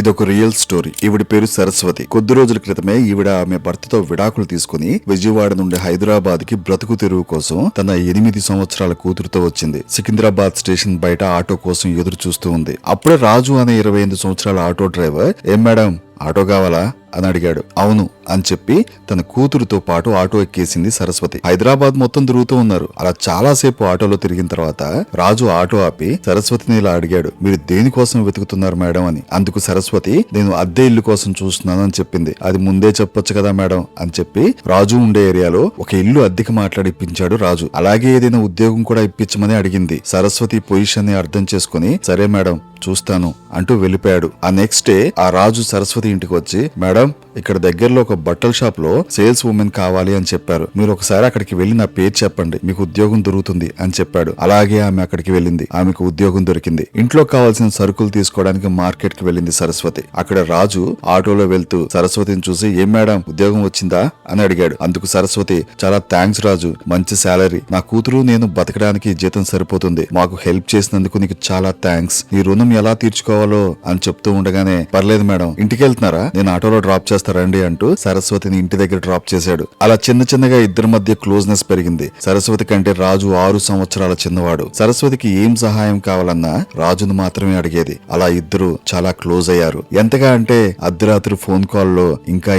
ఇదొక real story. ఈవిడ పేరు సరస్వతి. కొద్ది రోజుల క్రితమే ఈవిడ ఆమె భర్తతో విడాకులు తీసుకుని విజయవాడ నుండి హైదరాబాద్ కి బ్రతుకు తెరువు కోసం తన 8 సంవత్సరాల కూతురుతో వచ్చింది. సికింద్రాబాద్ స్టేషన్ బయట ఆటో కోసం ఎదురు చూస్తూ ఉంది. అప్పుడే రాజు అనే 28 సంవత్సరాల ఆటో డ్రైవర్, ఏం మేడం ఆటో కావాలా అని అడిగాడు. అవును అని చెప్పి తన కూతురుతో పాటు ఆటో ఎక్కేసింది సరస్వతి. హైదరాబాద్ మొత్తం తిరుగుతూ ఉన్నారు. అలా చాలాసేపు ఆటోలో తిరిగిన తర్వాత రాజు ఆటో ఆపి సరస్వతిని ఇలా అడిగాడు, మీరు దేనికోసం వెతుకుతున్నారు మేడం అని. అందుకు సరస్వతి, నేను అద్దె ఇల్లు కోసం చూస్తున్నాను అని చెప్పింది. అది ముందే చెప్పొచ్చు కదా మేడం అని చెప్పి రాజు ఉండే ఏరియాలో ఒక ఇల్లు అద్దెకి మాట్లాడిపించాడు రాజు. అలాగే ఏదైనా ఉద్యోగం కూడా ఇప్పించమని అడిగింది. సరస్వతి పొజిషన్ ని అర్థం చేసుకుని సరే మేడం చూస్తాను అంటూ వెళ్ళిపోయాడు. ఆ నెక్స్ట్ డే ఆ రాజు సరస్వతి ఇంటికి వచ్చి, మేడం ఇక్కడ దగ్గరలో ఒక బట్టల షాప్ లో సేల్స్ ఉమెన్ కావాలి అని చెప్పారు. మీరు ఒకసారి అక్కడికి వెళ్లి నా పేరు చెప్పండి, మీకు ఉద్యోగం దొరుకుతుంది అని చెప్పాడు. అలాగే ఆమె అక్కడికి వెళ్ళింది. ఆమెకు ఉద్యోగం దొరికింది. ఇంట్లో కావాల్సిన సరుకులు తీసుకోవడానికి మార్కెట్ కి వెళ్ళింది సరస్వతి. అక్కడ రాజు ఆటోలో వెళ్తూ సరస్వతిని చూసి, ఏం మేడం ఉద్యోగం వచ్చిందా అని అడిగాడు. అందుకు సరస్వతి, చాలా థ్యాంక్స్ రాజు, మంచి శాలరీ, నా కూతురు నేను బతకడానికి జీతం సరిపోతుంది, మాకు హెల్ప్ చేసినందుకు నీకు చాలా థ్యాంక్స్, నీ రుణం ఎలా తీర్చుకోవాలో అని చెప్తూ ఉండగానే, పర్లేదు మేడం ఇంటికి వెళ్తున్నారా, నేను ఆటోలో డ్రాప్ చేస్తారండి అంటూ సరస్వతిని ఇంటి దగ్గర డ్రాప్ చేశాడు. అలా చిన్న చిన్నగా ఇద్దరి మధ్య క్లోజ్నెస్ పెరిగింది. సరస్వతి కంటే రాజు 6 సంవత్సరాల చిన్నవాడు. సరస్వతికి ఏం సహాయం కావాలన్నా రాజును మాత్రమే అడిగేది. అలా ఇద్దరు చాలా క్లోజ్ అయ్యారు. ఎంతగా అంటే అర్ధరాత్రి ఫోన్ కాల్లో ఇంకా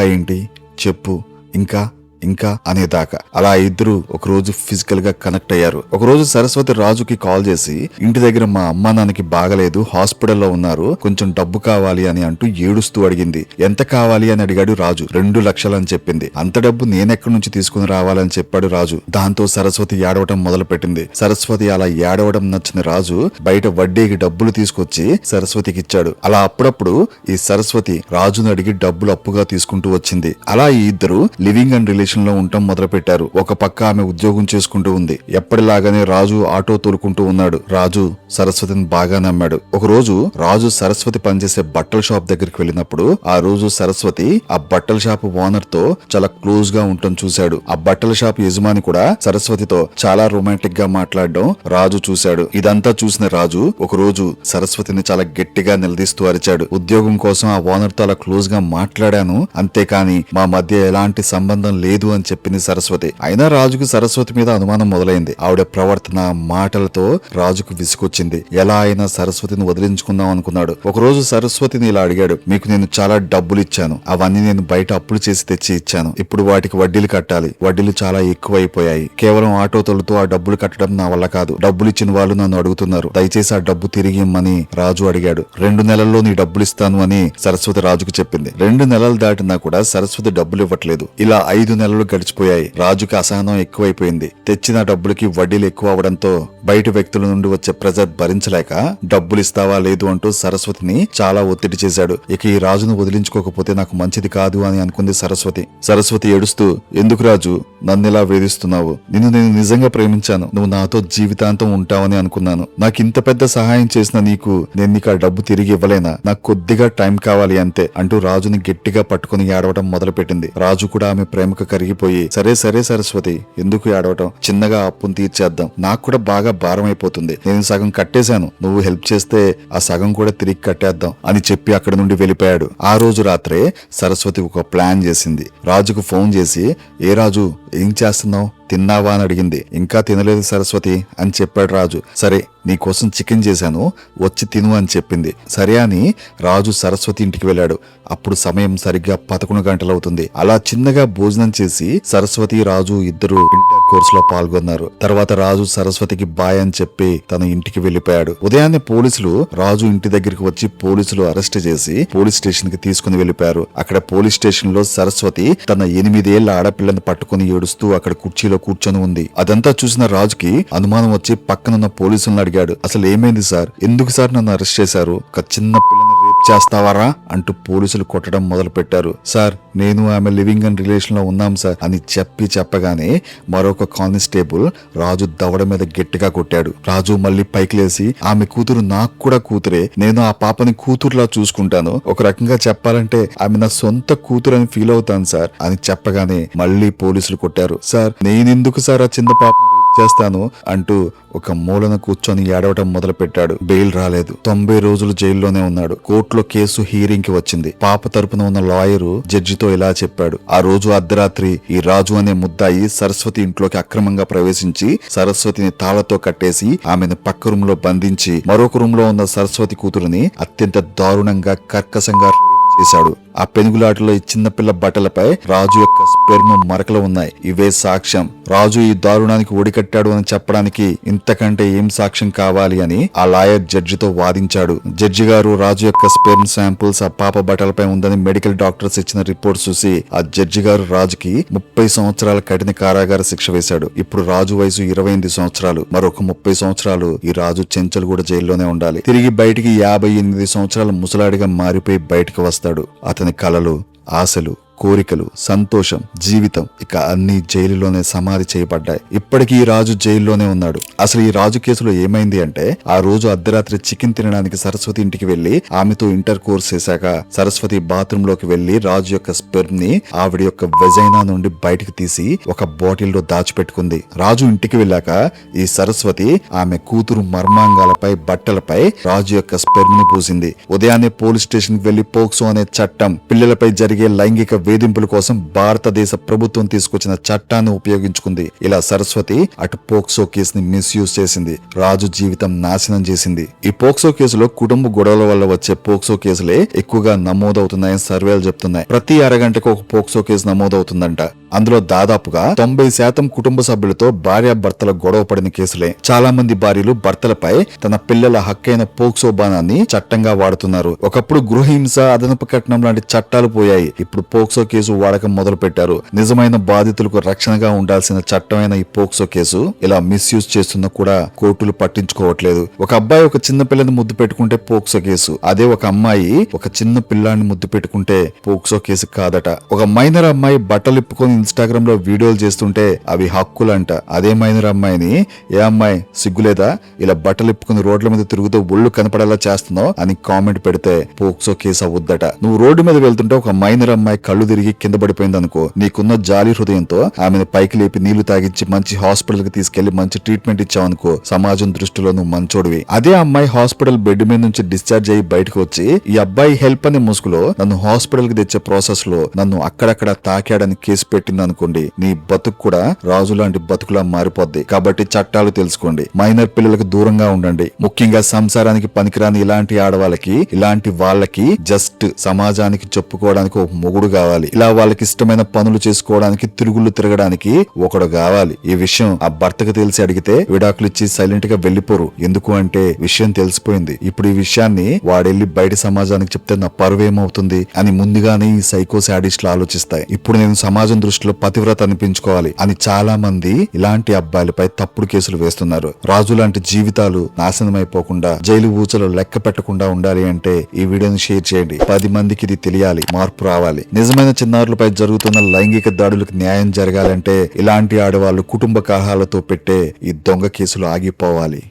ఏంటి చెప్పు, ఇంకా అనేదాకా. అలా ఇద్దరు ఒకరోజు ఫిజికల్ గా కనెక్ట్ అయ్యారు. ఒకరోజు సరస్వతి రాజుకి కాల్ చేసి, ఇంటి దగ్గర మా అమ్మా నాన్నకి బాగలేదు, హాస్పిటల్లో ఉన్నారు, కొంచెం డబ్బు కావాలి అని అంటూ ఏడుస్తూ అడిగింది. ఎంత కావాలి అని అడిగాడు రాజు. 2 లక్షలు అని చెప్పింది. అంత డబ్బు నేనెక్కడి నుంచి తీసుకుని రావాలని చెప్పాడు రాజు. దాంతో సరస్వతి ఏడవడం మొదలు పెట్టింది. సరస్వతి అలా ఏడవడం నచ్చిన రాజు బయట వడ్డీకి డబ్బులు తీసుకొచ్చి సరస్వతికి ఇచ్చాడు. అలా అప్పుడప్పుడు ఈ సరస్వతి రాజును అడిగి డబ్బులు అప్పుగా తీసుకుంటూ వచ్చింది. అలా ఈ ఇద్దరు లివింగ్ అండ్ రిలేషన్ లో ఉండటం మొదలు పెట్టారు. ఒక పక్క ఆమె ఉద్యోగం చేసుకుంటూ ఉంది. ఎప్పటిలాగానే రాజు ఆటో తోలుకుంటూ ఉన్నాడు. రాజు సరస్వతిని బాగా నమ్మాడు. ఒక రోజు రాజు సరస్వతి పనిచేసే బట్టల షాప్ దగ్గరికి వెళ్ళినప్పుడు ఆ రోజు సరస్వతి ఆ బట్టల షాప్ ఓనర్ తో చాలా క్లోజ్ గా ఉండటం చూశాడు. ఆ బట్టల షాప్ యజమాని కూడా సరస్వతితో చాలా రొమాంటిక్ గా మాట్లాడడం రాజు చూశాడు. ఇదంతా చూసిన రాజు ఒక రోజు సరస్వతిని చాలా గట్టిగా నిలదీస్తూ అరిచాడు. ఉద్యోగం కోసం ఆ ఓనర్ తో అలా క్లోజ్ గా మాట్లాడాను, అంతేకాని మా మధ్య ఎలాంటి సంబంధం లేదు అని చెప్పింది సరస్వతి. అయినా రాజుకు సరస్వతి మీద అనుమానం మొదలైంది. ఆవిడ ప్రవర్తన, మాటలతో రాజుకు విసుకొచ్చింది. ఎలా అయినా సరస్వతిని వదిలించుకుందాం అనుకున్నాడు. ఒకరోజు సరస్వతిని ఇలా అడిగాడు, మీకు నేను చాలా డబ్బులు ఇచ్చాను, అవన్నీ నేను బయట అప్పులు చేసి తెచ్చి ఇచ్చాను, ఇప్పుడు వాటికి వడ్డీలు కట్టాలి, వడ్డీలు చాలా ఎక్కువైపోయాయి, కేవలం ఆటో తోలుతూ ఆ డబ్బులు కట్టడం నా వల్ల కాదు, డబ్బులు ఇచ్చిన వాళ్ళు నన్ను అడుగుతున్నారు, దయచేసి ఆ డబ్బు తిరిగి ఇమ్మని రాజు అడిగాడు. 2 నెలల్లో నీ డబ్బులు ఇస్తాను అని సరస్వతి రాజుకు చెప్పింది. 2 నెలలు దాటినా కూడా సరస్వతి డబ్బులు ఇవ్వట్లేదు. ఇలా 5 నెలలు గడిచిపోయాయి. రాజుకి అసహనం ఎక్కువైపోయింది. తెచ్చిన డబ్బులకి వడ్డీలు ఎక్కువ అవడంతో బయట వ్యక్తుల నుండి వచ్చే ప్రెజర్ భరించలేక డబ్బులు ఇస్తావా లేదు అంటూ సరస్వతిని చాలా ఒత్తిడి చేశాడు. ఇక ఈ రాజును వదిలించుకోకపోతే నాకు మంచిది కాదు అని అనుకుంది సరస్వతి. సరస్వతి ఏడుస్తూ, ఎందుకు రాజు నన్నిలా వేధిస్తున్నావు, నిన్ను నేను నిజంగా ప్రేమించాను, నువ్వు నాతో జీవితాంతం ఉంటావని అనుకున్నాను, నాకు ఇంత పెద్ద సహాయం చేసిన నీకు నేను నీకు ఆ డబ్బు తిరిగి ఇవ్వలేనా, నాకు కొద్దిగా టైం కావాలి అంతే అంటూ రాజుని గట్టిగా పట్టుకుని ఏడవడం మొదలు పెట్టింది. రాజు కూడా ఆమె ప్రేమకు కరిగిపోయి, సరే సరస్వతి ఎందుకు ఏడవటం, చిన్నగా అప్పును తీర్చేద్దాం, నాకు కూడా బాగా భారం అయిపోతుంది, నేను సగం కట్టేశాను, నువ్వు హెల్ప్ చేస్తే ఆ సగం కూడా తిరిగి కట్టేద్దాం అని చెప్పి అక్కడి నుండి వెళ్ళిపోయాడు. ఆ రోజు రాత్రే సరస్వతి ఒక ప్లాన్ చేసింది. రాజుకు ఫోన్ చేసి, ఏ రాజు ఏం చేస్తున్నావు, తిన్నావా అని అడిగింది. ఇంకా తినలేదు సరస్వతి అని చెప్పాడు రాజు. సరే నీకోసం చికెన్ చేశాను, వచ్చి తిను అని చెప్పింది. సరే అని రాజు సరస్వతి ఇంటికి వెళ్ళాడు. అప్పుడు సమయం సరిగ్గా 11 గంటలవుతుంది. అలా చిన్నగా భోజనం చేసి సరస్వతి రాజు ఇద్దరు ఇంటర్ కోర్స్ లో పాల్గొన్నారు. తర్వాత రాజు సరస్వతికి బాయ్ అని చెప్పి తన ఇంటికి వెళ్లిపోయాడు. ఉదయాన్నే పోలీసులు రాజు ఇంటి దగ్గరికి వచ్చి పోలీసులు అరెస్ట్ చేసి పోలీస్ స్టేషన్ కి తీసుకుని వెళ్లిపోయారు. అక్కడ పోలీస్ స్టేషన్ లో సరస్వతి తన 8 ఏళ్ల ఆడపిల్లని పట్టుకుని ఏడుస్తూ అక్కడ కుర్చీలో కూర్చొని ఉంది. అదంతా చూసిన రాజుకి అనుమానం వచ్చి పక్కనున్న పోలీసులను అడిగాడు, అసలు ఏమైంది సార్, ఎందుకు సార్ నన్ను అరెస్ట్ చేశారు, ఒక చిన్న పిల్లని రేప్ చేస్తావారా అంటూ పోలీసులు కొట్టడం మొదలు పెట్టారు. సార్ నేను ఆమె లివింగ్ అండ్ రిలేషన్ లో ఉన్నాం సార్ అని చెప్పగానే మరొక కానిస్టేబుల్ రాజు దవడ మీద గట్టిగా కొట్టాడు. రాజు మళ్ళీ పైకి లేసి, ఆమె కూతురు నాకు కూడా కూతురే, నేను ఆ పాపని కూతురులా చూసుకుంటాను, ఒక రకంగా చెప్పాలంటే ఆమె నా సొంత కూతురు అని ఫీల్ అవుతాను సార్ అని చెప్పగానే మళ్ళీ పోలీసులు కొట్టారు. సార్ నేనెందుకు సార్ ఆ చిన్న పాప చేస్తాను అంటూ ఒక మూలన కూర్చొని ఏడవటం మొదలు పెట్టాడు. బెయిల్ రాలేదు. 90 రోజులు జైల్లోనే ఉన్నాడు. కోర్టులో కేసు హీరింగ్ కి వచ్చింది. పాప తరపున ఉన్న లాయరు జడ్జితో ఇలా చెప్పాడు. ఆ రోజు అర్ధరాత్రి ఈ రాజు అనే ముద్దాయి సరస్వతి ఇంట్లోకి అక్రమంగా ప్రవేశించి సరస్వతిని తాళ్లతో కట్టేసి ఆమెను పక్క రూమ్ లో బంధించి మరొక రూమ్ లో ఉన్న సరస్వతి కూతురుని అత్యంత దారుణంగా కర్కశంగా చేశాడు. ఆ పెనుగులాటలో ఈ చిన్నపిల్ల బట్టలపై రాజు యొక్క స్పెర్మ్ మరకలు ఉన్నాయి. ఇవే సాక్ష్యం. రాజు ఈ దారుణానికి ఒడికట్టాడు అని చెప్పడానికి ఇంతకంటే ఏం సాక్ష్యం కావాలి అని ఆ లాయర్ జడ్జితో వాదించాడు. జడ్జి గారు రాజు యొక్క స్పెర్మ్ శాంపుల్స్ ఆ పాప బట్టలపై ఉందని మెడికల్ డాక్టర్స్ ఇచ్చిన రిపోర్ట్ చూసి ఆ జడ్జి గారు రాజుకి 30 సంవత్సరాల కఠిన కారాగార శిక్ష వేశాడు. ఇప్పుడు రాజు వయసు 28 సంవత్సరాలు. మరొక 30 సంవత్సరాలు ఈ రాజు చెంచల్గూడ జైల్లోనే ఉండాలి. తిరిగి బయటికి 58 సంవత్సరాల ముసలాడిగా మారిపోయి బయటకు వస్తాడు. అతని కలలు, ఆశలు, కోరికలు, సంతోషం, జీవితం ఇక అన్ని జైలులోనే సమాధి చేయబడ్డాయి. ఇప్పటికీ ఈ రాజు జైల్లోనే ఉన్నాడు. అసలు ఈ రాజు కేసులో ఏమైంది అంటే, ఆ రోజు అర్ధరాత్రి చికెన్ తినడానికి సరస్వతి ఇంటికి వెళ్లి ఆమెతో ఇంటర్ కోర్స్ చేశాక సరస్వతి బాత్రూమ్ లోకి వెళ్లి రాజు యొక్క స్పెర్మ్ ని ఆవిడ యొక్క వెజైనా నుండి బయటకు తీసి ఒక బాటిల్లో దాచిపెట్టుకుంది. రాజు ఇంటికి వెళ్ళాక ఈ సరస్వతి ఆమె కూతురు మర్మాంగాలపై, బట్టలపై రాజు యొక్క స్పెర్మ్ ని పూసింది. ఉదయాన్నే పోలీస్ స్టేషన్ కి వెళ్లి పోక్సో అనే చట్టం, పిల్లలపై జరిగే లైంగిక వేధింపుల కోసం భారతదేశ ప్రభుత్వం తీసుకొచ్చిన చట్టాన్ని ఉపయోగించుకుంది. ఇలా సరస్వతి అటు పోక్సో కేసుని మిస్యూజ్ చేసింది. రాజు జీవితం నాశనం చేసింది. ఈ పోక్సో కేసులో కుటుంబ గొడవల వల్ల వచ్చే పోక్సో కేసులే ఎక్కువగా నమోదవుతున్నాయని సర్వేలు చెప్తున్నాయి. ప్రతి అరగంటకు ఒక పోక్సో కేసు నమోదవుతుందంట. అందులో దాదాపుగా 90% కుటుంబ సభ్యులతో భార్యాభర్తల గొడవ పడిన కేసులే. చాలా మంది భార్యలు భర్తలపై తన పిల్లల హక్కైన పోక్సో బాణాన్ని చట్టంగా వాడుతున్నారు. ఒకప్పుడు గృహహింస, అదనపు కట్నం లాంటి చట్టాలు పోయాయి. ఇప్పుడు పోక్సో కేసు వాడకం మొదలు పెట్టారు. నిజమైన బాధితులకు రక్షణగా ఉండాల్సిన చట్టమైన ఈ పోక్సో కేసు ఇలా మిస్యూజ్ చేస్తున్నా కూడా కోర్టులు పట్టించుకోవట్లేదు. ఒక అబ్బాయి ఒక చిన్న పిల్లని ముద్దు పెట్టుకుంటే పోక్సో కేసు. అదే ఒక అమ్మాయి ఒక చిన్న పిల్లాన్ని ముద్దు పెట్టుకుంటే పోక్సో కేసు కాదట. ఒక మైనర్ అమ్మాయి బట్టలు ఇప్పుకొని ఇన్స్టాగ్రామ్ లో వీడియోలు చేస్తుంటే అవి హక్కులంట. అదే మైనర్ అమ్మాయిని, ఏ అమ్మాయి సిగ్గులేదా ఇలా బట్టలు ఇప్పుకుని రోడ్ల మీద తిరుగుతూ ఒళ్ళు కనపడేలా చేస్తున్నావు అని కామెంట్ పెడితే పోక్సో కేసు అవ్వద్దట. నువ్వు రోడ్డు మీద వెళ్తుంటే ఒక మైనర్ అమ్మాయి కళ్ళు తిరిగి కింద పడిపోయింది అనుకో, నీకున్న జాలి హృదయంతో ఆమెను పైకి లేపి నీళ్లు తాగించి మంచి హాస్పిటల్ కి తీసుకెళ్లి మంచి ట్రీట్మెంట్ ఇచ్చావనుకో, సమాజం దృష్టిలో నువ్వు మంచోడివి. అదే అమ్మాయి హాస్పిటల్ బెడ్ మీద నుంచి డిశ్చార్జ్ అయ్యి బయటకు వచ్చి ఈ అబ్బాయి హెల్ప్ అనే ముసుగులో నన్ను హాస్పిటల్ కి తెచ్చే ప్రాసెస్ లో నన్ను అక్కడక్కడ తాకాడని కేసు పెట్టింది అనుకోండి, నీ బతుకు కూడా రాజు లాంటి బతుకులా మారిపోద్ది. కాబట్టి చట్టాలు తెలుసుకోండి. మైనర్ పిల్లలకు దూరంగా ఉండండి. ముఖ్యంగా సంసారానికి పనికిరాని ఇలాంటి ఆడవాళ్ళకి, ఇలాంటి వాళ్ళకి జస్ట్ సమాజానికి చెప్పుకోవడానికి ఒక మొగుడు కావాలి. ఇలా వాళ్ళకి ఇష్టమైన పనులు చేసుకోవడానికి, తిరుగుళ్ళు తిరగడానికి ఒకడు కావాలి. ఈ విషయం ఆ భర్తకు తెలిసి అడిగితే విడాకులు ఇచ్చి సైలెంట్ గా వెళ్లిపోరు. ఎందుకు అంటే విషయం తెలిసిపోయింది. ఇప్పుడు ఈ విషయాన్ని వాడెళ్లి బయట సమాజానికి చెప్తే నా పరువేమవుతుంది అని ముందుగానే ఈ సైకో శాడిస్టులు ఆలోచిస్తాయి. ఇప్పుడు నేను సమాజం దృష్టిలో పతివ్రత అనిపించుకోవాలి అని చాలా మంది ఇలాంటి అబ్బాయిలపై తప్పుడు కేసులు వేస్తున్నారు. రాజు లాంటి జీవితాలు నాశనం అయిపోకుండా, జైలు ఊచలు లెక్క పెట్టకుండా ఉండాలి అంటే ఈ వీడియోని షేర్ చేయండి. 10 మందికి ఇది తెలియాలి. మార్పు రావాలి. నిజమైన చిన్నారులపై జరుగుతున్న లైంగిక దాడులకు న్యాయం జరగాలంటే ఇలాంటి ఆడవాళ్లు కుటుంబ కలహాలతో పెట్టే ఈ దొంగ కేసులు ఆగిపోవాలి.